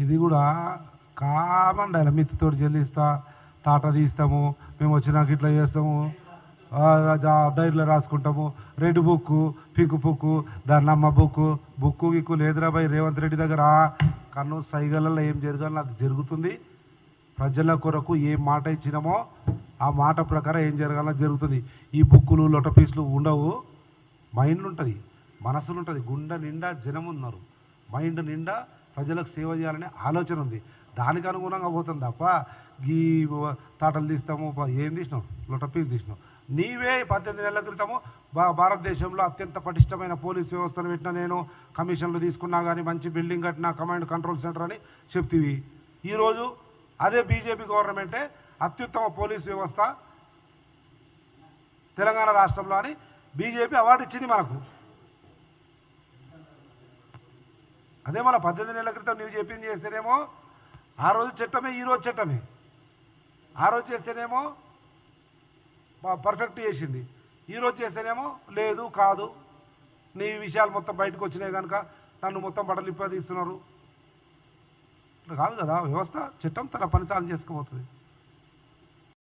ఇది కూడా కామన్ డైలా మిత్తితోటి చెల్లిస్తా తాట తీస్తాము మేము వచ్చినాక ఇట్లా చేస్తాము డైరీలో రాసుకుంటాము రెడ్ బుక్ పింక్ బుక్ దాన్ని అమ్మ బుక్కు గిక్కు లేదురా భయ్ రేవంత్ రెడ్డి దగ్గర కన్ను సైగలలో ఏం జరగాలో అది జరుగుతుంది. ప్రజల కొరకు ఏ మాట ఇచ్చినామో ఆ మాట ప్రకారం ఏం జరగాలో జరుగుతుంది. ఈ బుక్కులు లొట పీసులు ఉండవు. మైండ్ ఉంటుంది, మనసులు ఉంటుంది, గుండె నిండా జనం ఉన్నారు, మైండ్ నిండా ప్రజలకు సేవ చేయాలనే ఆలోచన ఉంది. దానికి అనుగుణంగా పోతుంది తప్ప ఈ తాటలు తీస్తాము ఏం తీసినావు లొట పీస్ తీసినావు. నీవే 18 నెలల క్రితము భారతదేశంలో అత్యంత పటిష్టమైన పోలీస్ వ్యవస్థను పెట్టినా నేను కమిషన్లు తీసుకున్నా కానీ మంచి బిల్డింగ్ కట్టినా కమాండ్ కంట్రోల్ సెంటర్ అని చెప్తివి. ఈరోజు అదే బీజేపీ గవర్నమెంటే అత్యుత్తమ పోలీస్ వ్యవస్థ తెలంగాణ రాష్ట్రంలో అని బీజేపీ అవార్డు ఇచ్చింది మనకు. అదే మన 18 నెలల క్రితం నువ్వు చెప్పింది చేస్తేనేమో ఆ రోజు చట్టమే ఈరోజు చట్టమే, ఆ రోజు చేస్తేనేమో పర్ఫెక్ట్ చేసింది, ఈరోజు చేస్తేనేమో లేదు కాదు నీ విషయాలు మొత్తం బయటకు వచ్చినాయి కనుక నన్ను మొత్తం బట్టలు ఇప్పదీస్తున్నారు. కాదు కదా వ్యవస్థ, చట్టం తన పని తాను చేసుకుపోతుంది.